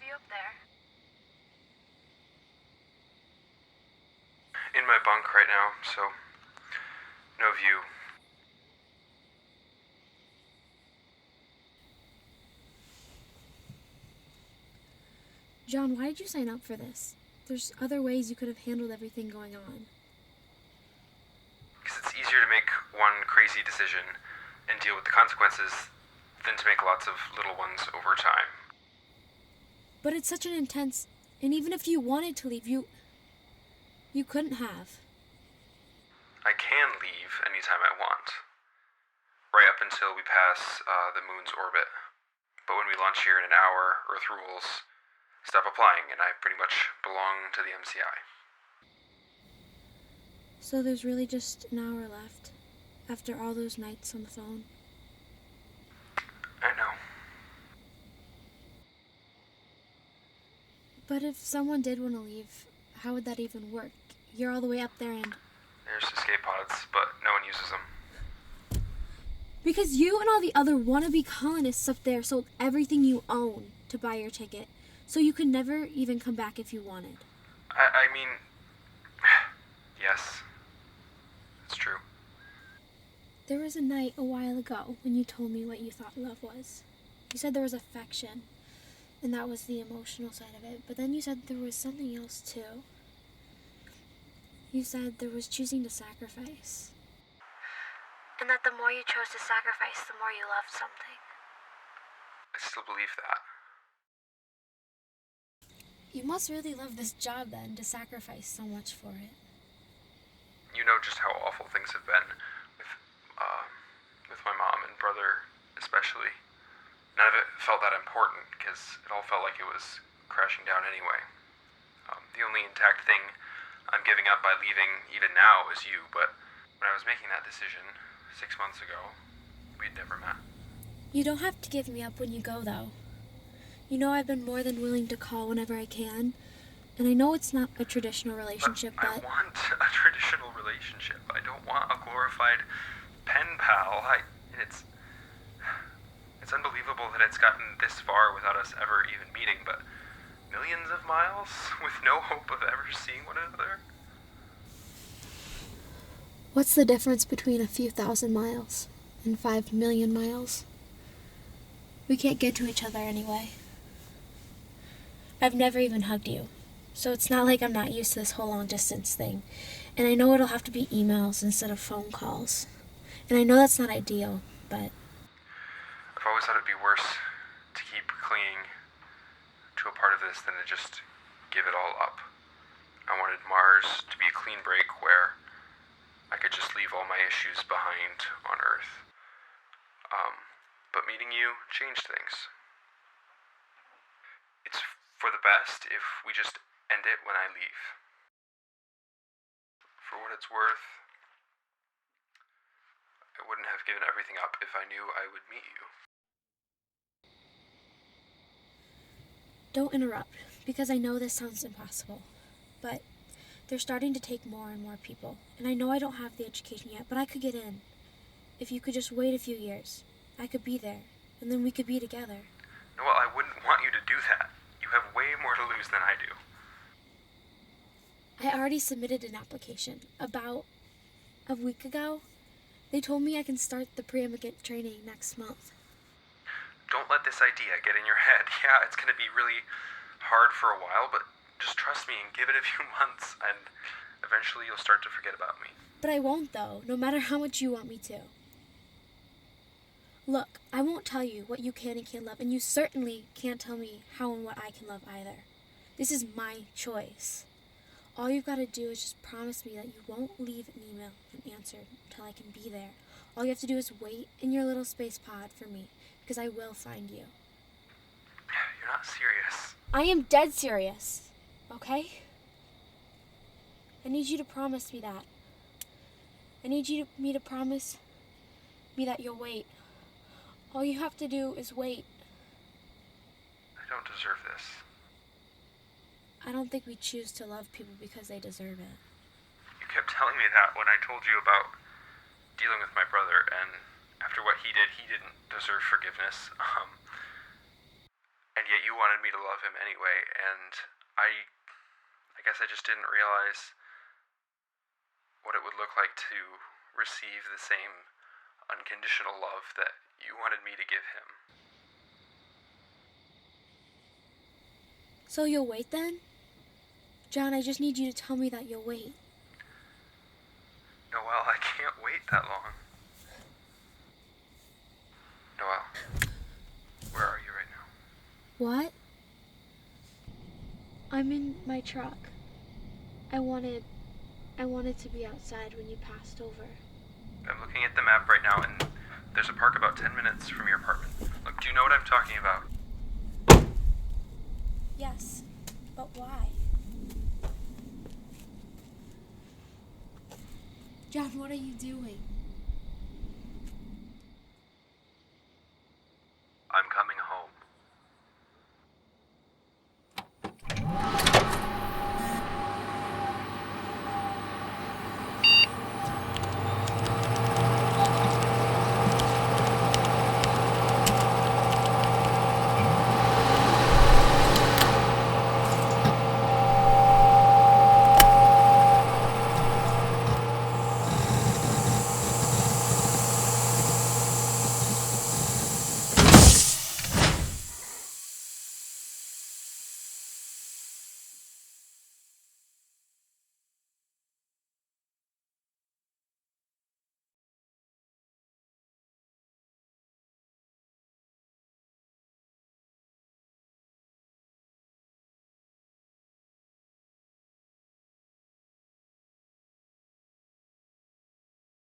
view up there? In my bunk right now, so no view. John, why did you sign up for this? There's other ways you could have handled everything going on. Because it's easier to make one crazy decision and deal with the consequences than to make lots of little ones over time. But it's such an intense... And even if you wanted to leave, you couldn't have. I can leave anytime I want. Right up until we pass the moon's orbit. But when we launch here in an hour, Earth rules stop applying, and I pretty much belong to the MCI. So there's really just an hour left, after all those nights on the phone. I know. But if someone did want to leave, how would that even work? You're all the way up there and... There's escape pods, but no one uses them. Because you and all the other wannabe colonists up there sold everything you own to buy your ticket, so you could never even come back if you wanted. I mean... yes. It's true. There was a night a while ago when you told me what you thought love was. You said there was affection, and that was the emotional side of it, but then you said there was something else too. You said there was choosing to sacrifice. And that the more you chose to sacrifice, the more you loved something. I still believe that. You must really love this job then, to sacrifice so much for it. You know just how awful things have been with my mom and brother especially. None of it felt that important because it all felt like it was crashing down anyway. The only intact thing I'm giving up by leaving even now is you, but when I was making that decision 6 months ago, we'd never met. You don't have to give me up when you go, though. You know I've been more than willing to call whenever I can, and I know it's not a traditional relationship, but... I want a traditional relationship. I don't want a glorified pen pal. It's unbelievable that it's gotten this far without us ever even meeting, but millions of miles with no hope of ever seeing one another? What's the difference between a few thousand miles and 5 million miles? We can't get to each other anyway. I've never even hugged you, so it's not like I'm not used to this whole long-distance thing. And I know it'll have to be emails instead of phone calls. And I know that's not ideal, but... I've always thought it'd be worse to keep clinging to a part of this than to just give it all up. I wanted Mars to be a clean break where I could just leave all my issues behind on Earth. But meeting you changed things. It's for the best if we just end it when I leave. For what it's worth, I wouldn't have given everything up if I knew I would meet you. Don't interrupt, because I know this sounds impossible, but they're starting to take more and more people, and I know I don't have the education yet, but I could get in. If you could just wait a few years, I could be there, and then we could be together. Well, I wouldn't want you to do that. You have way more to lose than I do. I already submitted an application about a week ago. They told me I can start the pre-immigrant training next month. Don't let this idea get in your head. Yeah, it's going to be really hard for a while, but just trust me and give it a few months, and eventually you'll start to forget about me. But I won't, though, no matter how much you want me to. Look, I won't tell you what you can and can't love, and you certainly can't tell me how and what I can love either. This is my choice. All you've got to do is just promise me that you won't leave an email unanswered until I can be there. All you have to do is wait in your little space pod for me, because I will find you. You're not serious. I am dead serious, okay? I need you to promise me that. I need me to promise me that you'll wait. All you have to do is wait. I don't deserve this. I don't think we choose to love people because they deserve it. You kept telling me that when I told you about dealing with my brother, and after what he didn't deserve forgiveness. And yet you wanted me to love him anyway, and I guess I just didn't realize what it would look like to receive the same unconditional love that you wanted me to give him. So you'll wait then? John, I just need you to tell me that you'll wait. Noelle, I can't wait that long. Noelle, where are you right now? What? I'm in my truck. I wanted to be outside when you passed over. I'm looking at the map right now, and there's a park about 10 minutes from your apartment. Look, do you know what I'm talking about? Yes, but why? John, what are you doing?